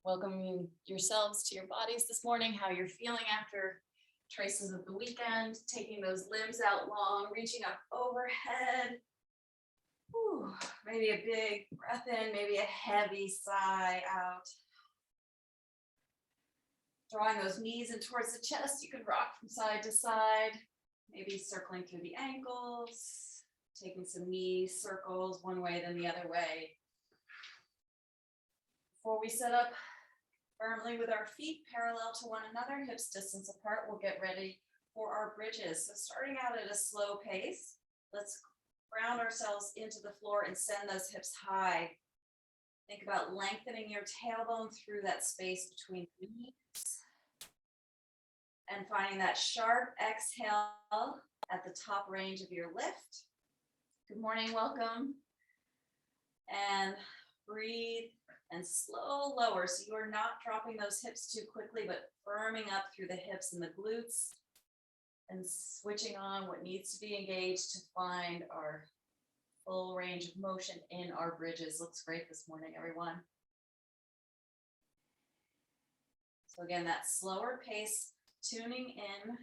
welcoming yourselves to your bodies this morning, how you're feeling after traces of the weekend, taking those limbs out long, reaching up overhead. Whew, maybe a big breath in, maybe a heavy sigh out. Drawing those knees in towards the chest, you can rock from side to side, maybe circling through the ankles, taking some knee circles one way then the other way. Before we set up firmly with our feet parallel to one another, hips distance apart, we'll get ready for our bridges. So starting out at a slow pace, let's ground ourselves into the floor and send those hips high. Think about lengthening your tailbone through that space between the knees and finding that sharp exhale at the top range of your lift. Good morning, welcome. And breathe and slow lower, so you are not dropping those hips too quickly, but firming up through the hips and the glutes and switching on what needs to be engaged to find our full range of motion in our bridges. Looks great this morning, everyone. So again, that slower pace, tuning in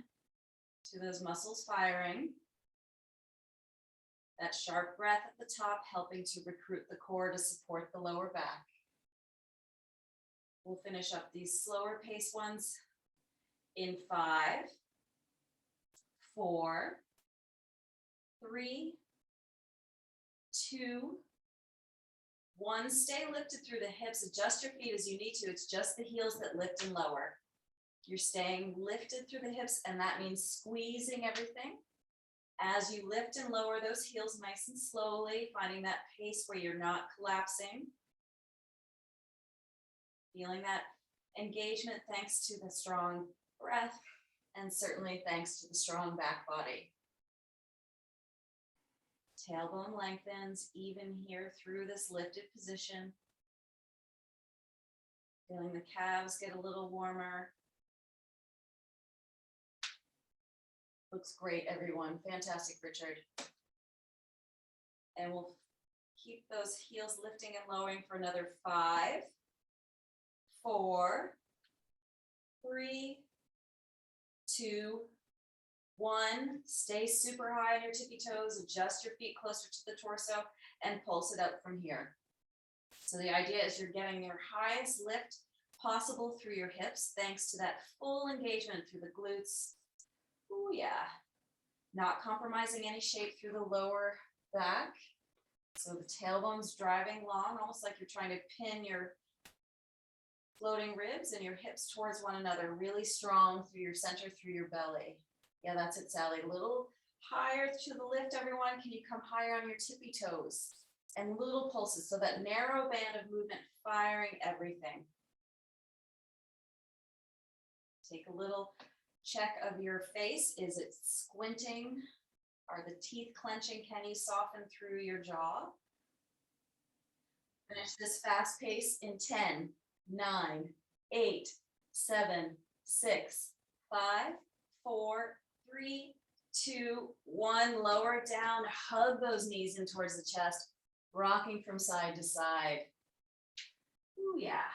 to those muscles firing. That sharp breath at the top, helping to recruit the core to support the lower back. We'll finish up these slower pace ones in 5, 4, 3, 2, 1. Stay lifted through the hips. Adjust your feet as you need to. It's just the heels that lift and lower. You're staying lifted through the hips, and that means squeezing everything. As you lift and lower those heels nice and slowly, finding that pace where you're not collapsing. Feeling that engagement thanks to the strong breath, and certainly thanks to the strong back body. Tailbone lengthens even here through this lifted position. Feeling the calves get a little warmer. Looks great, everyone. Fantastic, Richard. And we'll keep those heels lifting and lowering for another 5, 4, 3, 2, 1. Stay super high on your tippy toes. Adjust your feet closer to the torso and pulse it up from here. So the idea is you're getting your highest lift possible through your hips, thanks to that full engagement through the glutes. Oh yeah. Not compromising any shape through the lower back. So the tailbone's driving long, almost like you're trying to pin your floating ribs and your hips towards one another, really strong through your center, through your belly. Yeah, that's it, Sally. A little higher to the lift, everyone. Can you come higher on your tippy toes? And little pulses, so that narrow band of movement firing everything. Take a little check of your face. Is it squinting? Are the teeth clenching? Can you soften through your jaw? Finish this fast pace in 10, 9, 8, 7, 6, 5, 4, 3, 2, 1. Lower it down. Hug those knees in towards the chest, rocking from side to side. Ooh, yeah.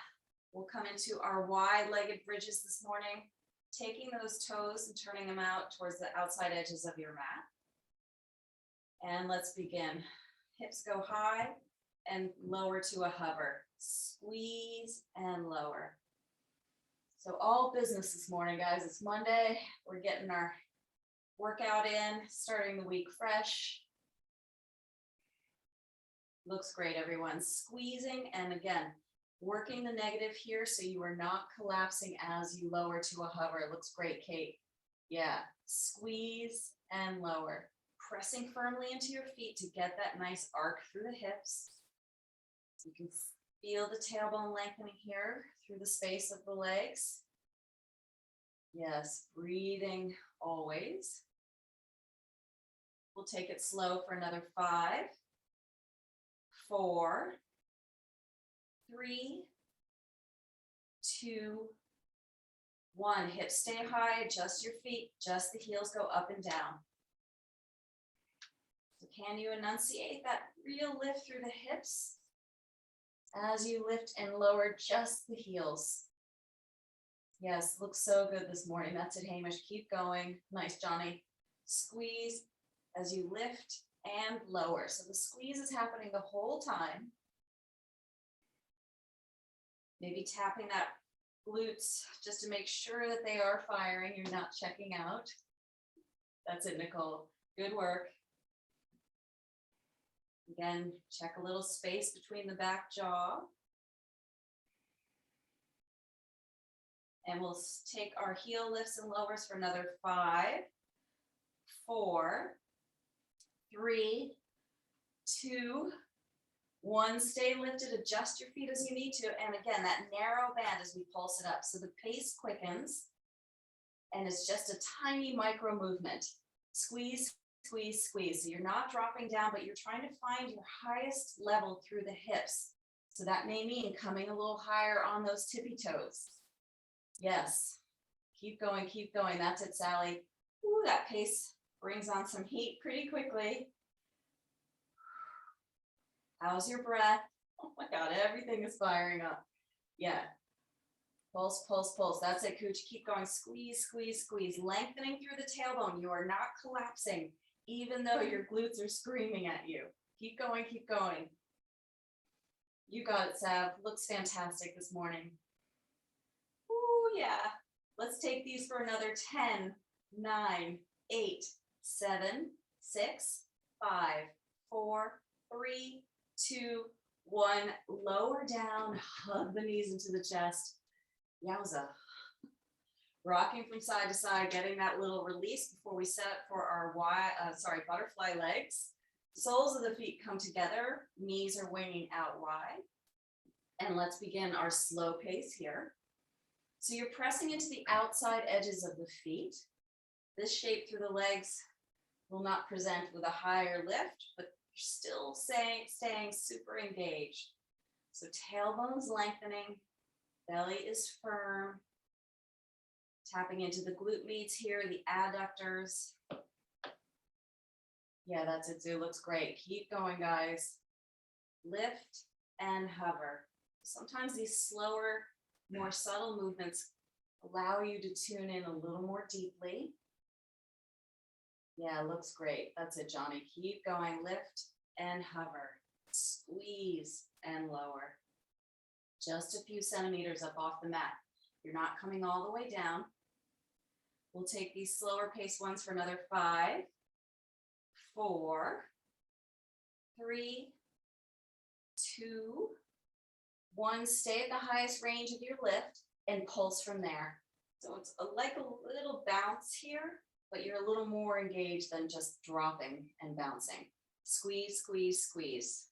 We'll come into our wide-legged bridges this morning, taking those toes and turning them out towards the outside edges of your mat. And let's begin. Hips go high and lower to a hover. Squeeze and lower. So all business this morning, guys. It's Monday. We're getting our workout in, starting the week fresh. Looks great, everyone. Squeezing and again, working the negative here so you are not collapsing as you lower to a hover. It looks great, Kate. Yeah, squeeze and lower. Pressing firmly into your feet to get that nice arc through the hips. You can feel the tailbone lengthening here through the space of the legs. Yes, breathing always. We'll take it slow for another 5, 4, 3, 2, 1. Hips stay high, adjust your feet, just the heels go up and down. So can you enunciate that real lift through the hips? As you lift and lower just the heels. Yes, looks so good this morning. That's it, Hamish. Keep going. Nice, Johnny. Squeeze as you lift and lower. So the squeeze is happening the whole time. Maybe tapping that glutes just to make sure that they are firing. You're not checking out. That's it, Nicole. Good work. Again, check a little space between the back jaw. And we'll take our heel lifts and lowers for another 5, 4, 3, 2, 1. Stay lifted, adjust your feet as you need to. And again, that narrow band as we pulse it up. So the pace quickens and it's just a tiny micro movement. Squeeze, squeeze, squeeze. So you're not dropping down, but you're trying to find your highest level through the hips. So that may mean coming a little higher on those tippy toes. Yes, keep going, keep going. That's it, Sally. Ooh, that pace brings on some heat pretty quickly. How's your breath? Oh my God, everything is firing up. Yeah. Pulse, pulse, pulse. That's it, Cooch. Keep going. Squeeze, squeeze, squeeze. Lengthening through the tailbone. You are not collapsing, even though your glutes are screaming at you. Keep going, keep going. You got it, Sav. Looks fantastic this morning. Ooh, yeah. Let's take these for another 10, 9, 8, 7, 6, 5, 4, 3, 2, 1. Lower down, hug the knees into the chest. Yowza. Rocking from side to side, getting that little release before we set up for our butterfly legs. Soles of the feet come together, knees are winging out wide. And let's begin our slow pace here. So you're pressing into the outside edges of the feet. This shape through the legs will not present with a higher lift, but you're still staying super engaged. So tailbone's lengthening, belly is firm, tapping into the glute meats here, the adductors. Yeah, that's it, Zoo. Looks great. Keep going, guys. Lift and hover. Sometimes these slower, more subtle movements allow you to tune in a little more deeply. Yeah, looks great. That's it, Johnny. Keep going. Lift and hover. Squeeze and lower. Just a few centimeters up off the mat. You're not coming all the way down. We'll take these slower pace ones for another 5, 4, 3, 2, 1. Stay at the highest range of your lift and pulse from there. So it's like a little bounce here, but you're a little more engaged than just dropping and bouncing. Squeeze, squeeze, squeeze.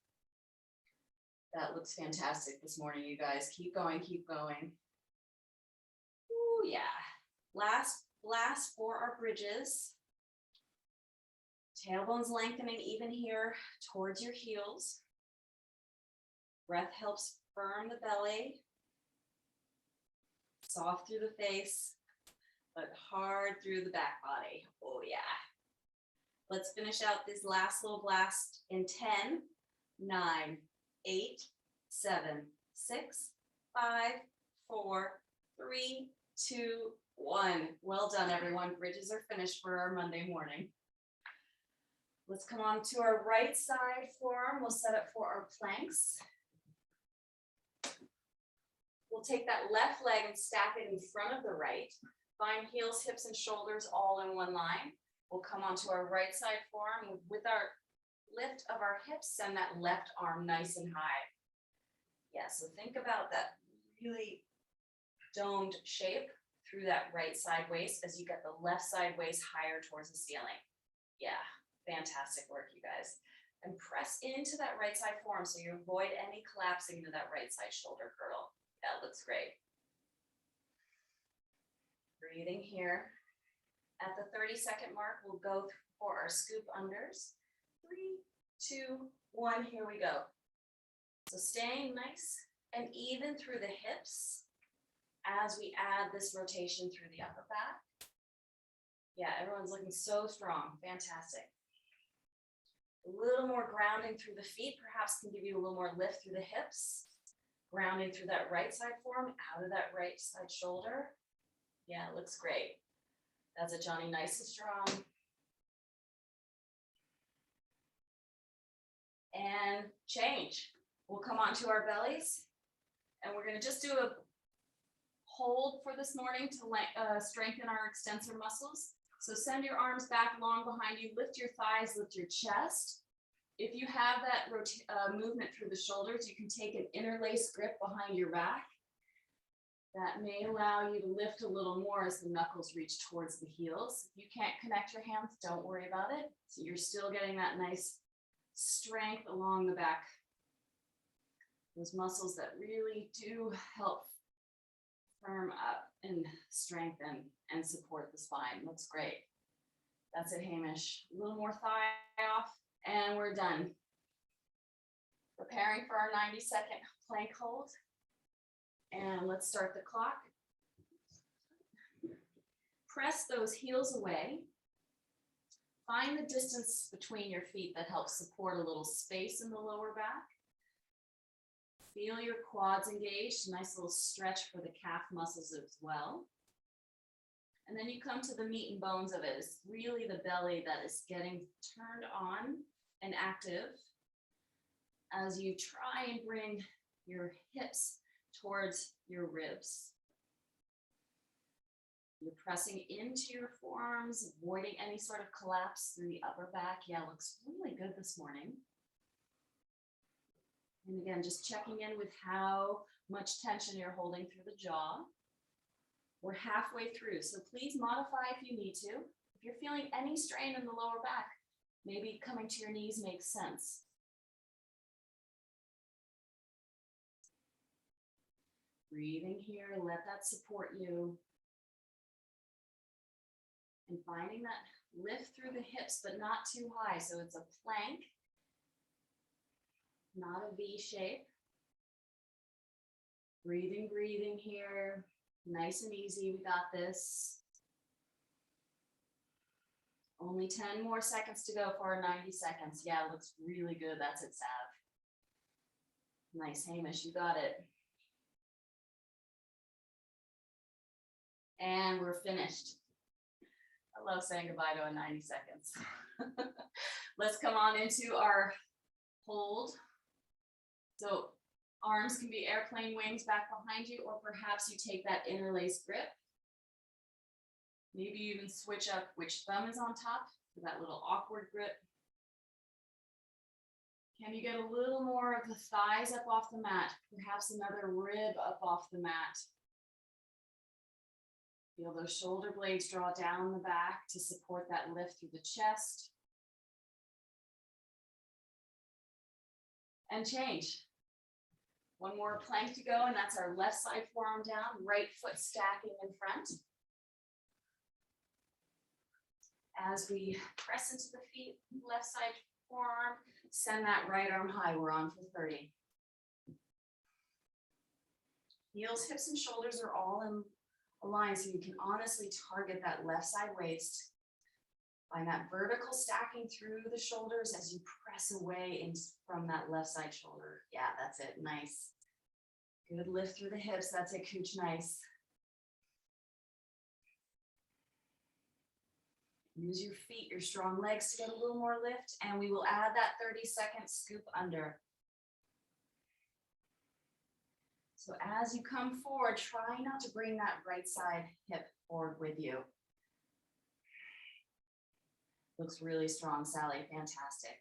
That looks fantastic this morning, you guys. Keep going, keep going. Ooh, yeah. Last blast for our bridges. Tailbone's lengthening even here towards your heels. Breath helps firm the belly. Soft through the face, but hard through the back body. Oh yeah. Let's finish out this last little blast in 10, 9, 8, 7, 6, 5, 4, 3, 2, 1. Well done, everyone. Bridges are finished for our Monday morning. Let's come on to our right side forearm. We'll set up for our planks. We'll take that left leg and stack it in front of the right. Find heels, hips, and shoulders all in one line. We'll come onto our right side forearm with our lift of our hips, send that left arm nice and high. Yeah, so think about that really domed shape through that right side waist as you get the left side waist higher towards the ceiling. Yeah, fantastic work, you guys. And press into that right side forearm so you avoid any collapsing into that right side shoulder girdle. That looks great. Breathing here. At the 30-second mark, we'll go for our scoop unders. 3, 2, 1, here we go. So staying nice and even through the hips as we add this rotation through the upper back. Yeah, everyone's looking so strong. Fantastic. A little more grounding through the feet perhaps can give you a little more lift through the hips. Grounding through that right side forearm, out of that right side shoulder. Yeah, it looks great. That's it, Johnny, nice and strong. And change. We'll come onto our bellies, and we're gonna just do a hold for this morning to strengthen our extensor muscles. So send your arms back long behind you, lift your thighs, lift your chest. If you have that movement through the shoulders, you can take an interlace grip behind your back. That may allow you to lift a little more as the knuckles reach towards the heels. If you can't connect your hands, don't worry about it. So you're still getting that nice strength along the back. Those muscles that really do help firm up and strengthen and support the spine. Looks great. That's it, Hamish. A little more thigh off, and we're done. Preparing for our 90-second plank hold. And let's start the clock. Press those heels away. Find the distance between your feet that helps support a little space in the lower back. Feel your quads engaged, nice little stretch for the calf muscles as well. And then you come to the meat and bones of it. It's really the belly that is getting turned on and active as you try and bring your hips towards your ribs. You're pressing into your forearms, avoiding any sort of collapse through the upper back. Yeah, looks really good this morning. And again, just checking in with how much tension you're holding through the jaw. We're halfway through, so please modify if you need to. If you're feeling any strain in the lower back, maybe coming to your knees makes sense. Breathing here, let that support you. And finding that lift through the hips, but not too high. So it's a plank, not a V shape. Breathing, breathing here. Nice and easy, we got this. Only 10 more seconds to go for our 90 seconds. Yeah, it looks really good. That's it, Sav. Nice, Hamish, you got it. And we're finished. I love saying goodbye to a 90 seconds. Let's come on into our hold. So arms can be airplane wings back behind you, or perhaps you take that interlace grip. Maybe you even switch up which thumb is on top for that little awkward grip. Can you get a little more of the thighs up off the mat? Perhaps another rib up off the mat. Feel those shoulder blades draw down the back to support that lift through the chest. And change. One more plank to go, and that's our left side forearm down, right foot stacking in front. As we press into the feet, left side forearm, send that right arm high. We're on for 30. Heels, hips, and shoulders are all in a line, so you can honestly target that left side waist. Find that vertical stacking through the shoulders as you press away in from that left side shoulder. Yeah, that's it. Nice. Good lift through the hips. That's it, Cooch. Nice. Use your feet, your strong legs to get a little more lift, and we will add that 30-second scoop under. So as you come forward, try not to bring that right side hip forward with you. Looks really strong, Sally. Fantastic.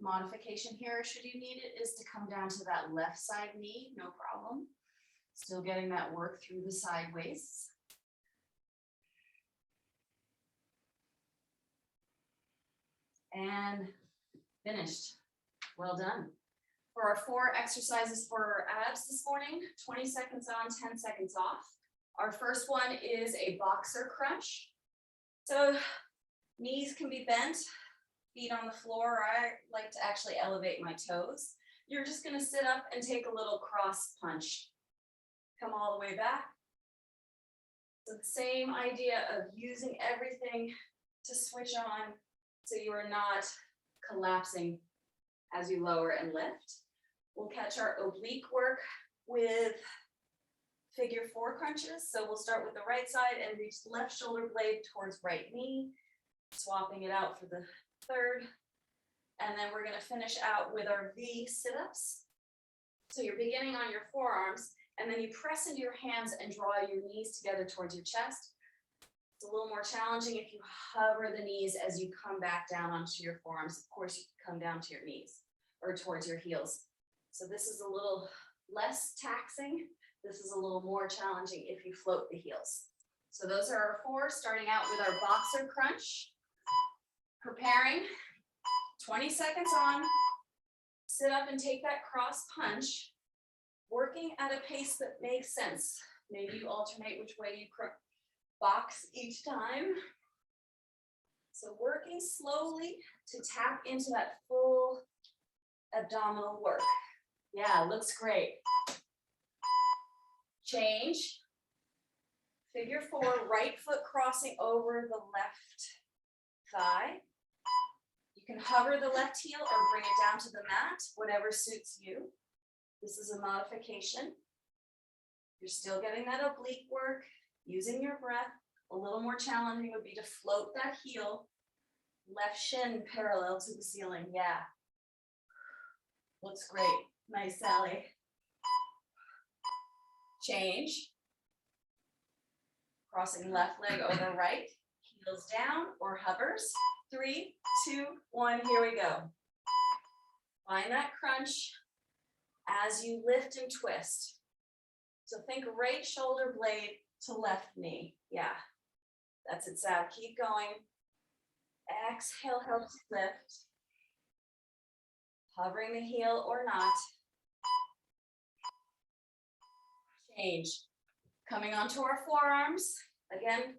Modification here, should you need it, is to come down to that left side knee, no problem. Still getting that work through the side waists. And finished. Well done. For our 4 exercises for our abs this morning, 20 seconds on, 10 seconds off. Our first one is a boxer crunch. So knees can be bent, feet on the floor. I like to actually elevate my toes. You're just going to sit up and take a little cross punch. Come all the way back. So the same idea of using everything to switch on so you are not collapsing as you lower and lift. We'll catch our oblique work with figure 4 crunches. So we'll start with the right side and reach left shoulder blade towards right knee, swapping it out for the third. And then we're gonna finish out with our V sit-ups. So you're beginning on your forearms, and then you press into your hands and draw your knees together towards your chest. It's a little more challenging if you hover the knees as you come back down onto your forearms. Of course, you can come down to your knees or towards your heels. So this is a little less taxing. This is a little more challenging if you float the heels. So those are our 4, starting out with our boxer crunch. Preparing, 20 seconds on, sit up and take that cross punch, working at a pace that makes sense. Maybe you alternate which way you box each time. So working slowly to tap into that full abdominal work. Yeah, looks great. Change. Figure 4, right foot crossing over the left thigh. You can hover the left heel or bring it down to the mat, whatever suits you. This is a modification. You're still getting that oblique work, using your breath. A little more challenging would be to float that heel, left shin parallel to the ceiling. Yeah. Looks great. Nice, Sally. Change. Crossing left leg over right, heels down or hovers. 3, 2, 1, here we go. Find that crunch as you lift and twist. So think right shoulder blade to left knee. Yeah, that's it, Sav. Keep going. Exhale helps lift. Hovering the heel or not. Change. Coming onto our forearms. Again,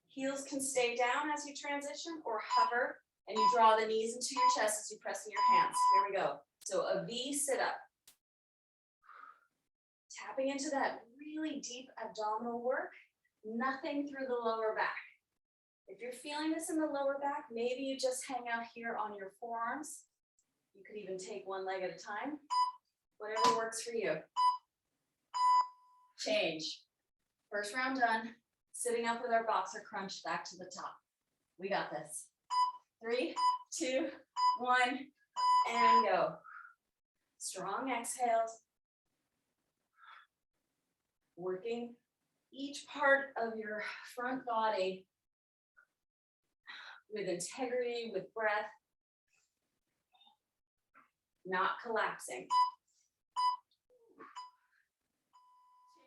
heels can stay down as you transition or hover, and you draw the knees into your chest as you press in your hands. Here we go. So a V sit-up. Tapping into that really deep abdominal work, nothing through the lower back. If you're feeling this in the lower back, maybe you just hang out here on your forearms. You could even take one leg at a time. Whatever works for you. Change. First round done. Sitting up with our boxer crunch back to the top. We got this. 3, 2, 1, and go. Strong exhales. Working each part of your front body with integrity, with breath, not collapsing.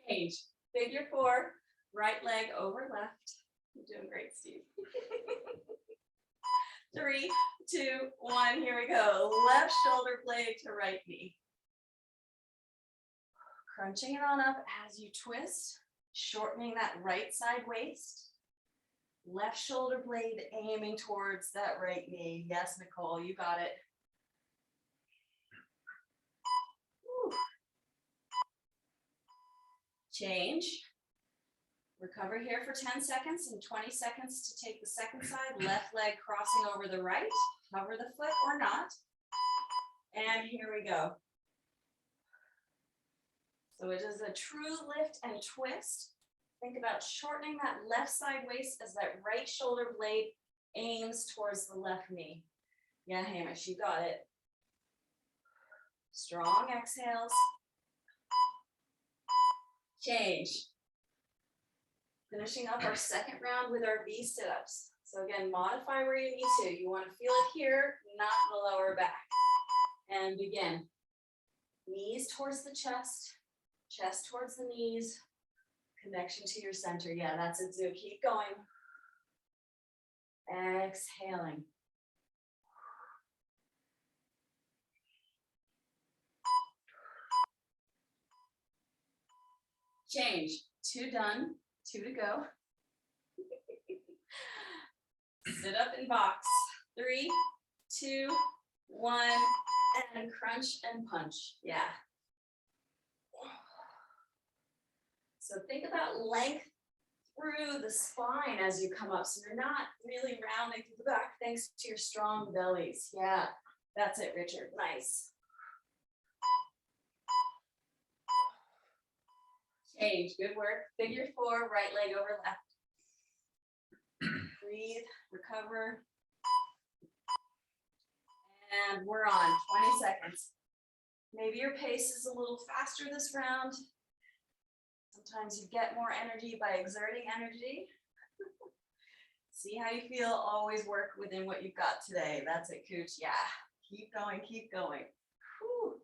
Change. Figure 4, right leg over left. You're doing great, Steve. 3, 2, 1, here we go. Left shoulder blade to right knee. Crunching it on up as you twist, shortening that right side waist. Left shoulder blade aiming towards that right knee. Yes, Nicole, you got it. Whew. Change. Recover here for 10 seconds and 20 seconds to take the second side. Left leg crossing over the right. Hover the foot or not. And here we go. So it is a true lift and twist. Think about shortening that left side waist as that right shoulder blade aims towards the left knee. Yeah, Hamish, you got it. Strong exhales. Change. Finishing up our second round with our V sit-ups. So again, modify where you need to. You want to feel it here, not the lower back. And begin. Knees towards the chest, chest towards the knees, connection to your center. Yeah, that's it, Zoo. Keep going. Exhaling. Change. 2 done, 2 to go. Sit up and box. 3, 2, 1, and crunch and punch. Yeah. So think about length through the spine as you come up. So you're not really rounding through the back thanks to your strong bellies. Yeah, that's it, Richard. Nice. Change, good work. Figure 4, right leg over left. Breathe, recover. And we're on, 20 seconds. Maybe your pace is a little faster this round. Sometimes you get more energy by exerting energy. See how you feel, always work within what you've got today. That's it, Cooch, yeah. Keep going, keep going. Whew.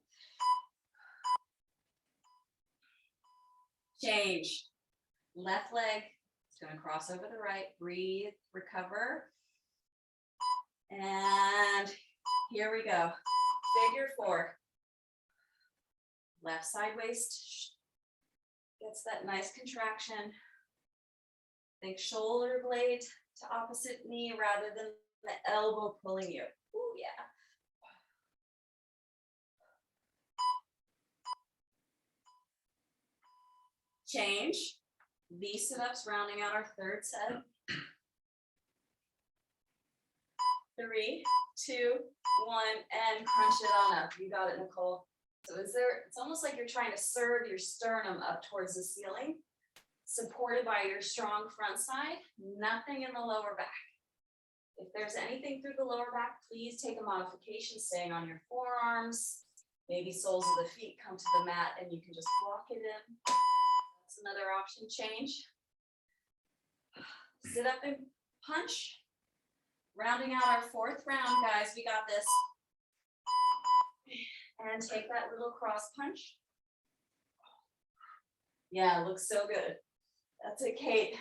Change. Left leg is going to cross over the right. Breathe, recover. And here we go. Figure 4. Left side waist gets that nice contraction. Think shoulder blade to opposite knee rather than the elbow pulling you. Ooh, yeah. Change. V sit-ups, rounding out our third set. 3, 2, 1, and crunch it on up. You got it, Nicole. So it's almost like you're trying to serve your sternum up towards the ceiling, supported by your strong front side, nothing in the lower back. If there's anything through the lower back, please take a modification, staying on your forearms, maybe soles of the feet come to the mat and you can just walk it in. That's another option. Change. Sit up and punch. Rounding out our 4th round, guys, we got this. And take that little cross punch. Yeah, looks so good. That's it, Kate.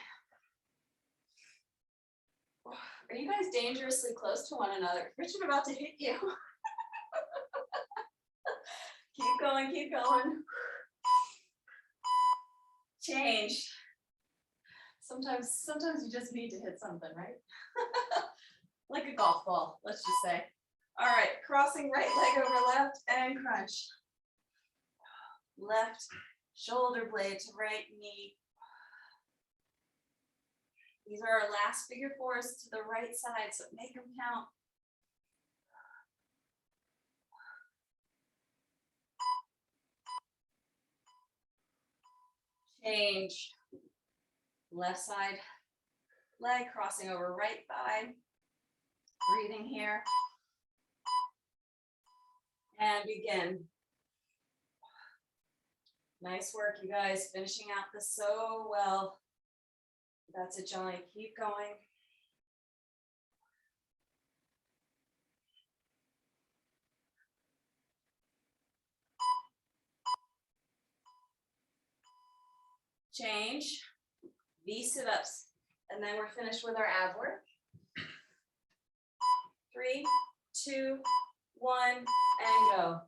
Are you guys dangerously close to one another? Richard about to hit you. Keep going, keep going. Change. Sometimes you just need to hit something, right? Like a golf ball, let's just say. All right, crossing right leg over left and crunch. Left shoulder blade to right knee. These are our last figure 4s to the right side, so make them count. Change. Left side leg crossing over right thigh. Breathing here. And begin. Nice work, you guys. Finishing out this so well. That's it, Johnny. Keep going. Change. V sit-ups. And then we're finished with our ab work. 3, 2, 1, and go.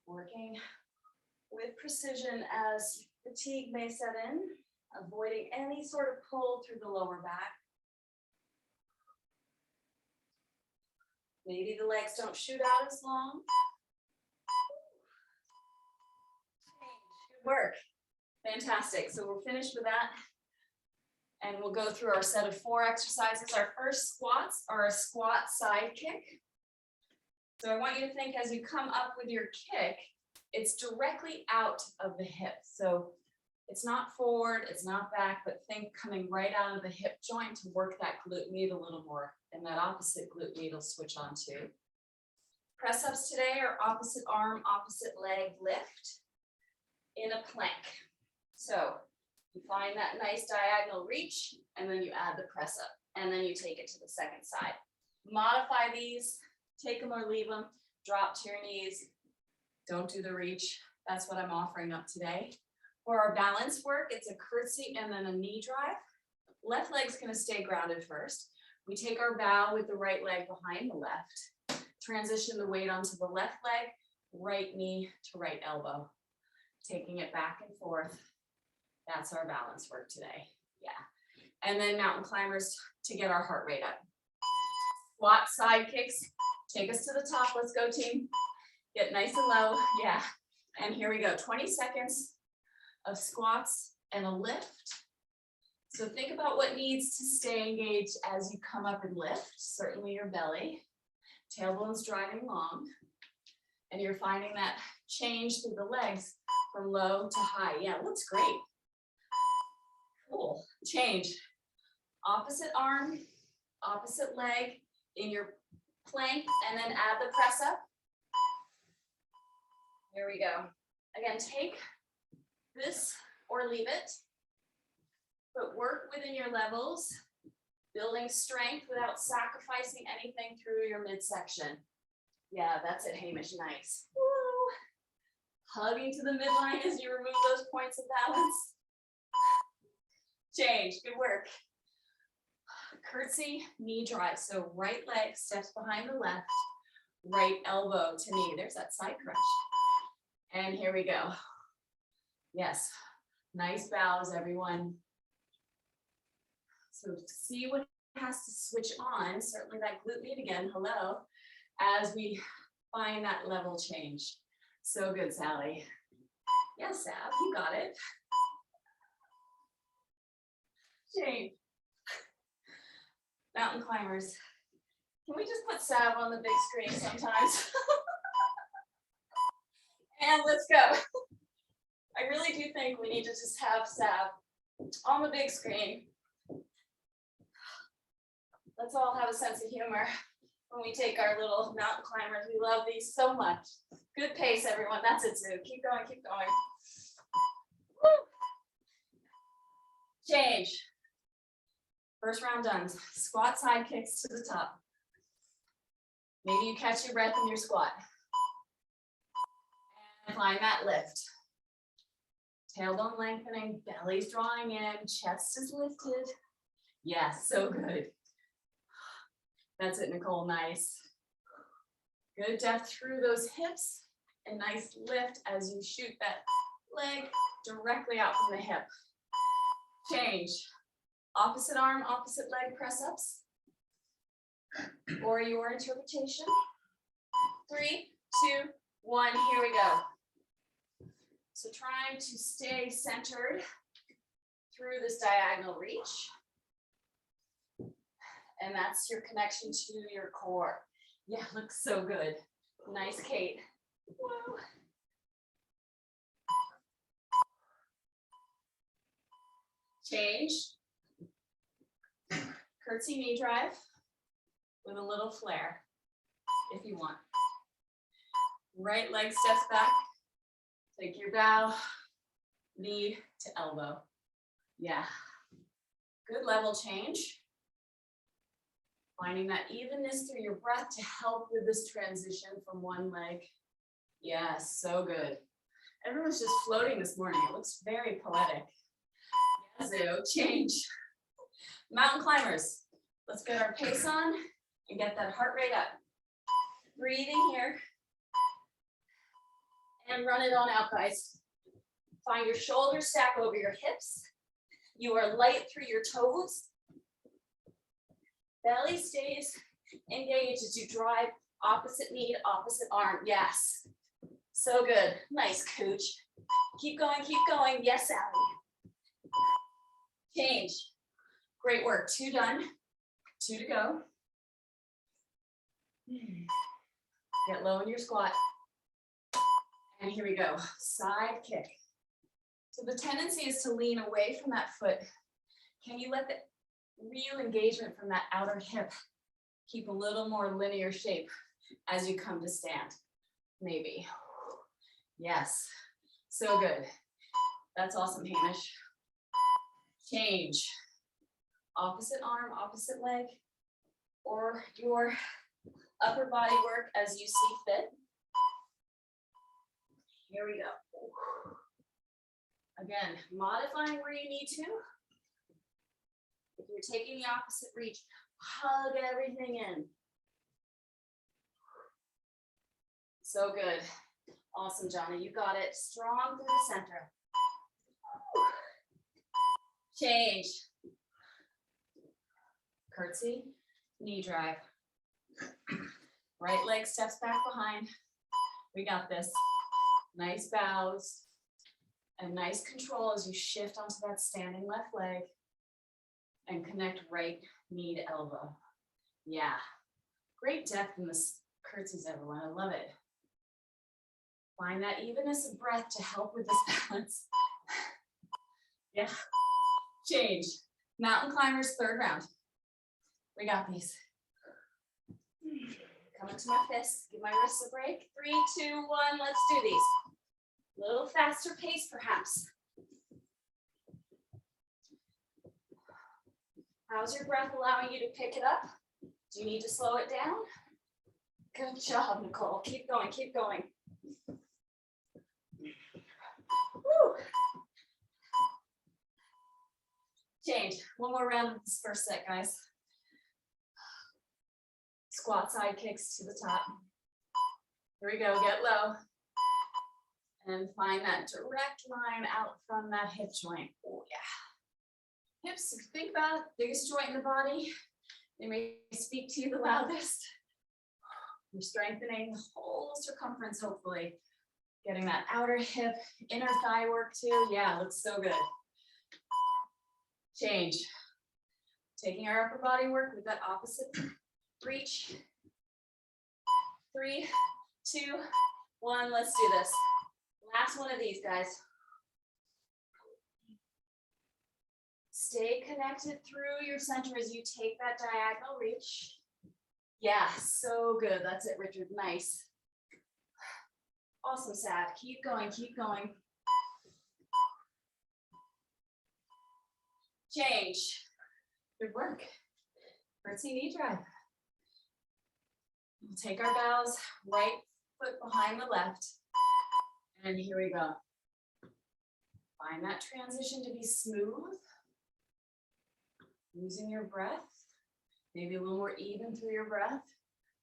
Working with precision as fatigue may set in, avoiding any sort of pull through the lower back. Maybe the legs don't shoot out as long. Good work. Fantastic. So we're finished with that. And we'll go through our set of 4 exercises. Our first squats are a squat side kick. So I want you to think as you come up with your kick, it's directly out of the hip. So it's not forward, it's not back, but think coming right out of the hip joint to work that glute med a little more. And that opposite glute med will switch on too. Press ups today are opposite arm, opposite leg lift in a plank. So you find that nice diagonal reach, and then you add the press up, and then you take it to the second side. Modify these, take them or leave them, drop to your knees. Don't do the reach. That's what I'm offering up today. For our balance work, it's a curtsy and then a knee drive. Left leg's gonna stay grounded first. We take our bow with the right leg behind the left. Transition the weight onto the left leg, right knee to right elbow. Taking it back and forth. That's our balance work today. Yeah. And then mountain climbers to get our heart rate up. Squat side kicks. Take us to the top. Let's go, team. Get nice and low. Yeah. And here we go. 20 seconds of squats and a lift. So think about what needs to stay engaged as you come up and lift. Certainly your belly. Tailbones driving long. And you're finding that change through the legs from low to high. Yeah, looks great. Cool. Change. Opposite arm, opposite leg in your plank, and then add the press up. Here we go. Again, take this or leave it, but work within your levels, building strength without sacrificing anything through your midsection. Yeah, that's it, Hamish, nice. Woo. Hugging to the midline as you remove those points of balance. Change, good work. Curtsy, knee drive. So right leg steps behind the left, right elbow to knee. There's that side crunch. And here we go. Yes, nice bows, everyone. So see what has to switch on, certainly that glute med again, hello, as we find that level change. So good, Sally. Yes, Sab, you got it. Change. Mountain climbers. Can we just put Sab on the big screen sometimes? And let's go. I really do think we need to just have Sab on the big screen. Let's all have a sense of humor when we take our little mountain climbers. We love these so much. Good pace, everyone. That's it, Sue. Keep going, keep going. Woo. Change. First round done. Squat side kicks to the top. Maybe you catch your breath in your squat. And find that lift. Tailbone lengthening, belly's drawing in, chest is lifted. Yes, so good. That's it, Nicole, nice. Good depth through those hips, and nice lift as you shoot that leg directly out from the hip. Change. Opposite arm, opposite leg press-ups. Or your interpretation. 3, 2, 1, here we go. So trying to stay centered through this diagonal reach. And that's your connection to your core. Yeah, looks so good. Nice, Kate. Whoa. Change. Curtsy knee drive with a little flare, if you want. Right leg steps back. Take your bow, knee to elbow. Yeah. Good level change. Finding that evenness through your breath to help with this transition from one leg. Yes, so good. Everyone's just floating this morning. It looks very poetic. Yazoo, change. Mountain climbers. Let's get our pace on and get that heart rate up. Breathing here. And run it on out, guys. Find your shoulders stack over your hips. You are light through your toes. Belly stays engaged as you drive opposite knee to opposite arm. Yes. So good. Nice, Cooch. Keep going, keep going. Yes, Allie. Change. Great work. 2 done. 2 to go. Get low in your squat. And here we go. Side kick. So the tendency is to lean away from that foot. Can you let the real engagement from that outer hip keep a little more linear shape as you come to stand? Maybe. Yes. So good. That's awesome, Hamish. Change. Opposite arm, opposite leg, or your upper body work as you see fit. Here we go. Again, modifying where you need to. If you're taking the opposite reach, hug everything in. So good. Awesome, Johnny. You got it. Strong through the center. Change. Curtsy, knee drive. Right leg steps back behind. We got this. Nice bows and nice control as you shift onto that standing left leg and connect right knee to elbow. Yeah, great depth in this curtsies, everyone. I love it. Find that evenness of breath to help with this balance. Yeah. Change. Mountain climbers, third round. We got these. Come into my fists, give my wrists a break. 3, 2, 1, let's do these. A little faster pace, perhaps. How's your breath allowing you to pick it up? Do you need to slow it down? Good job, Nicole. Keep going, keep going. Woo. Change. One more round of this first set, guys. Squat side kicks to the top. Here we go, get low. And find that direct line out from that hip joint. Oh yeah. Hips, if you think about it, biggest joint in the body. They may speak to you the loudest. You're strengthening the whole circumference, hopefully. Getting that outer hip, inner thigh work too. Yeah, looks so good. Change. Taking our upper body work with that opposite reach. 3, 2, 1, let's do this. Last one of these, guys. Stay connected through your center as you take that diagonal reach. Yeah, so good. That's it, Richard. Nice. Awesome, Sav. Keep going, keep going. Change. Good work. Curtsy knee drive. We'll take our bows, right foot behind the left. And here we go. Find that transition to be smooth. Using your breath. Maybe a little more even through your breath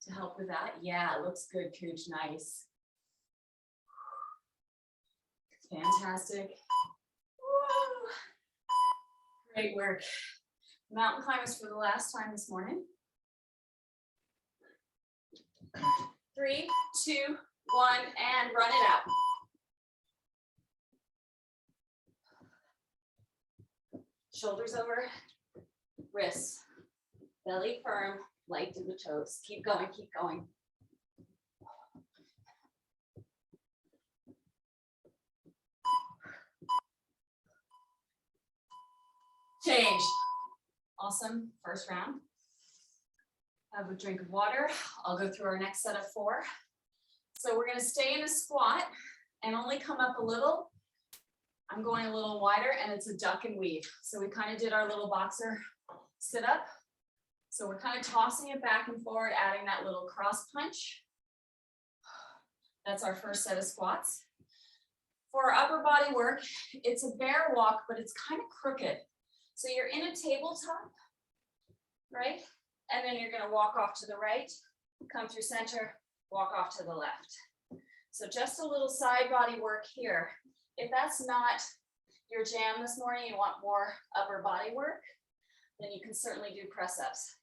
to help with that. Yeah, it looks good, Cooch. Nice. Fantastic. Woo. Great work. Mountain climbers for the last time this morning. 3, 2, 1, and run it out. Shoulders over, wrists, belly firm, light to the toes. Keep going, keep going. Change. Awesome, first round. Have a drink of water. I'll go through our next set of 4. So we're gonna stay in a squat and only come up a little. I'm going a little wider and it's a duck and weave. So we kind of did our little boxer sit up. So we're kind of tossing it back and forward, adding that little cross punch. That's our first set of squats. For our upper body work, it's a bear walk, but it's kind of crooked. So you're in a tabletop, right? And then you're gonna walk off to the right, come through center, walk off to the left. So just a little side body work here. If that's not your jam this morning, you want more upper body work, then you can certainly do press-ups.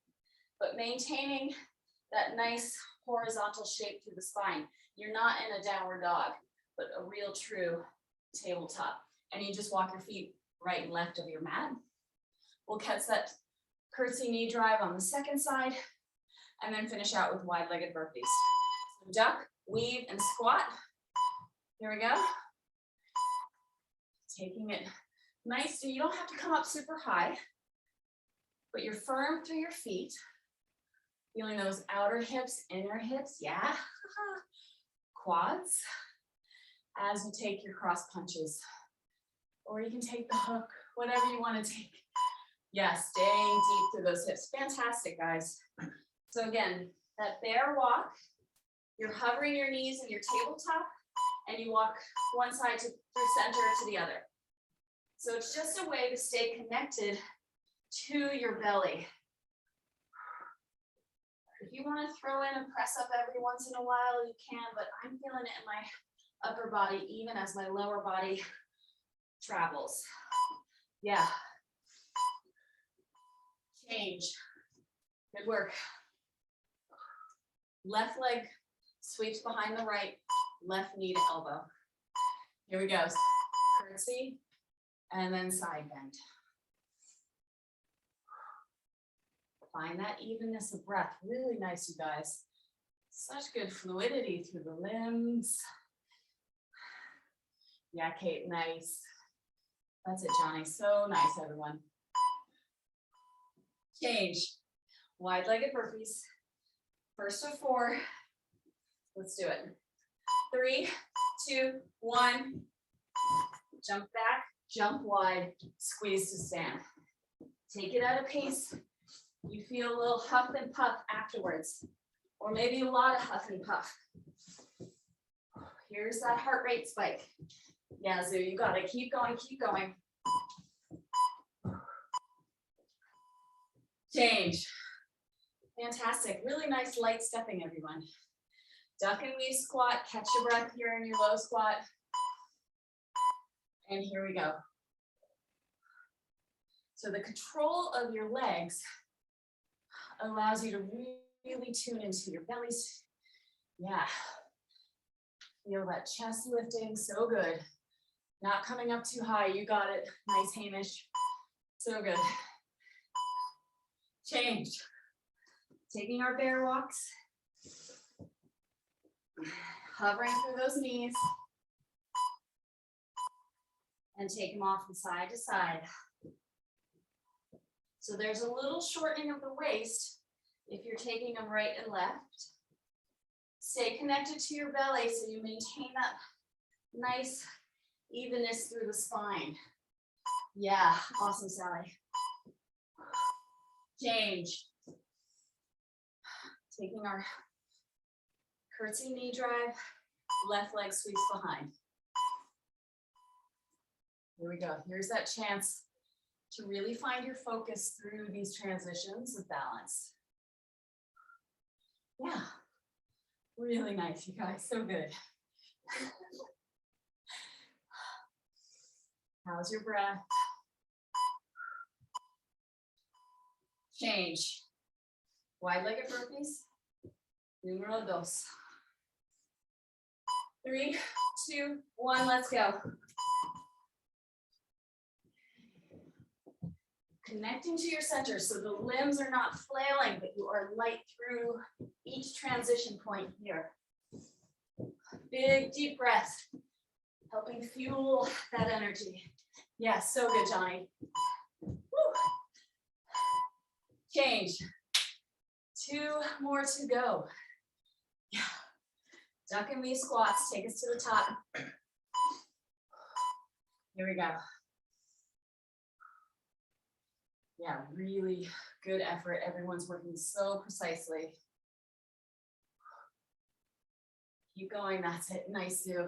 But maintaining that nice horizontal shape through the spine. You're not in a downward dog, but a real true tabletop. And you just walk your feet right and left of your mat. We'll catch that curtsy knee drive on the second side, and then finish out with wide-legged burpees. So duck, weave, and squat. Here we go. Taking it nice, so you don't have to come up super high, but you're firm through your feet. Feeling those outer hips, inner hips, yeah. Quads, as you take your cross punches. Or you can take the hook, whatever you want to take. Yeah, staying deep through those hips. Fantastic, guys. So again, that bear walk, you're hovering your knees in your tabletop, and you walk one side through center to the other. So it's just a way to stay connected to your belly. If you want to throw in a press up every once in a while, you can, but I'm feeling it in my upper body, even as my lower body travels. Yeah. Change. Good work. Left leg sweeps behind the right, left knee to elbow. Here we go. Curtsy, and then side bend. Find that evenness of breath. Really nice, you guys. Such good fluidity through the limbs. Yeah, Kate, nice. That's it, Johnny. So nice, everyone. Change. Wide-legged burpees. First of 4. Let's do it. 3, 2, 1. Jump back, jump wide, squeeze to stand. Take it at a pace. You feel a little huff and puff afterwards, or maybe a lot of huff and puff. Here's that heart rate spike. Yeah, Zoo, you got it. Keep going, keep going. Change. Fantastic. Really nice light stepping, everyone. Duck and weave squat. Catch your breath here in your low squat. And here we go. So the control of your legs allows you to really tune into your bellies. Yeah. Feel that chest lifting, so good. Not coming up too high, you got it. Nice, Hamish. So good. Change. Taking our bear walks. Hovering through those knees. And take them off from side to side. So there's a little shortening of the waist if you're taking them right and left. Stay connected to your belly so you maintain that nice evenness through the spine. Yeah, awesome, Sally. Change. Taking our curtsy knee drive, left leg sweeps behind. Here we go. Here's that chance to really find your focus through these transitions of balance. Yeah, really nice, you guys, so good. How's your breath? Change. Wide-legged burpees. Numero 2. 3, 2, 1, let's go. Connecting to your center so the limbs are not flailing, but you are light through each transition point here. Big, deep breath, helping fuel that energy. Yeah, so good, Johnny. Woo. Change. 2 more to go. Yeah. Duck and weave squats, take us to the top. Here we go. Yeah, really good effort. Everyone's working so precisely. Keep going, that's it, nice, Sue.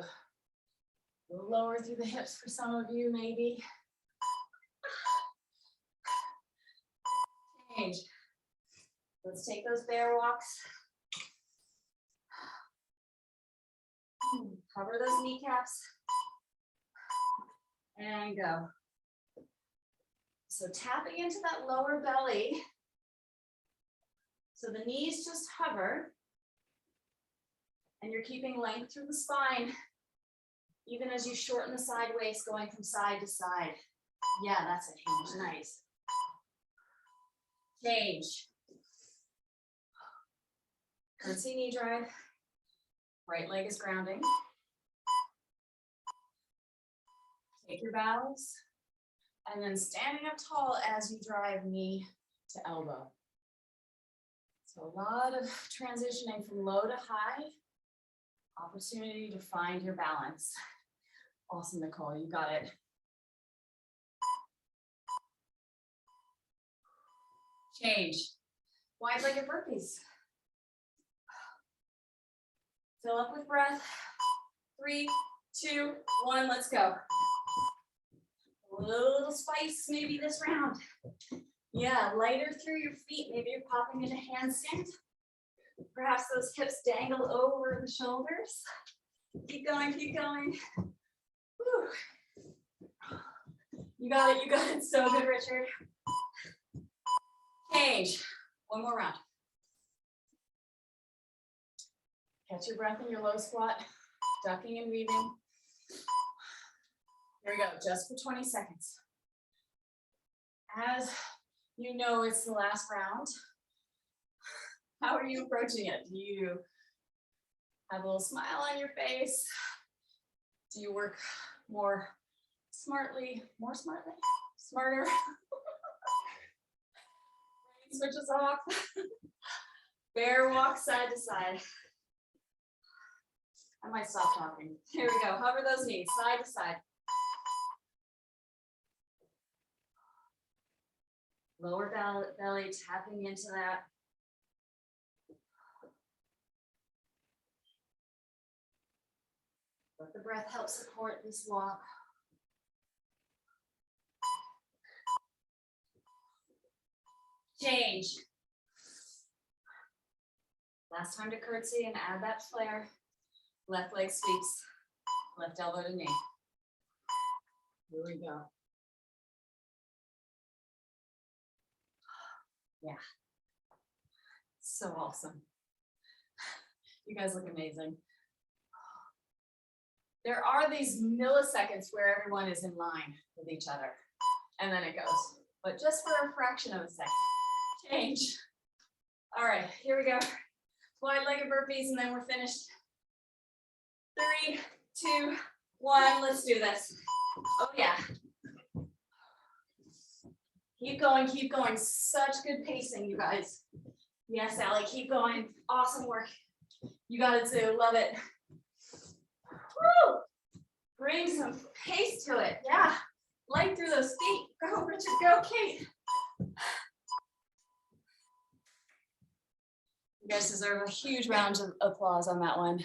A little lower through the hips for some of you, maybe. Change. Let's take those bear walks. Cover those kneecaps. And go. So tapping into that lower belly. So the knees just hover. And you're keeping length through the spine, even as you shorten the side waist going from side to side. Yeah, that's it, Hamish, nice. Change. Curtsy knee drive. Right leg is grounding. Take your bows. And then standing up tall as you drive knee to elbow. So a lot of transitioning from low to high. Opportunity to find your balance. Awesome, Nicole, you got it. Change. Wide-legged burpees. Fill up with breath. 3, 2, 1, let's go. A little spice maybe this round. Yeah, lighter through your feet. Maybe you're popping into handstand. Perhaps those hips dangle over the shoulders. Keep going, keep going. Whew. You got it, you got it. So good, Richard. Change. One more round. Catch your breath in your low squat, ducking and weaving. Here we go, just for 20 seconds. As you know, it's the last round. How are you approaching it? Do you have a little smile on your face? Do you work more smartly, smarter. Switches off. Bear walk side to side. I might stop talking. Here we go. Hover those knees side to side. Lower belly tapping into that. Let the breath help support this walk. Change. Last time to curtsy and add that flare. Left leg sweeps, left elbow to knee. Here we go. Yeah. So awesome. You guys look amazing. There are these milliseconds where everyone is in line with each other, and then it goes. But just for a fraction of a second. Change. All right, here we go. Wide-legged burpees, and then we're finished. 3, 2, 1, let's do this. Oh yeah. Keep going. Such good pacing, you guys. Yes, Allie, keep going. Awesome work. You got it too, love it. Woo! Bring some pace to it, yeah. Light through those feet. Go, Richard, go, Kate. You guys deserve a huge round of applause on that one.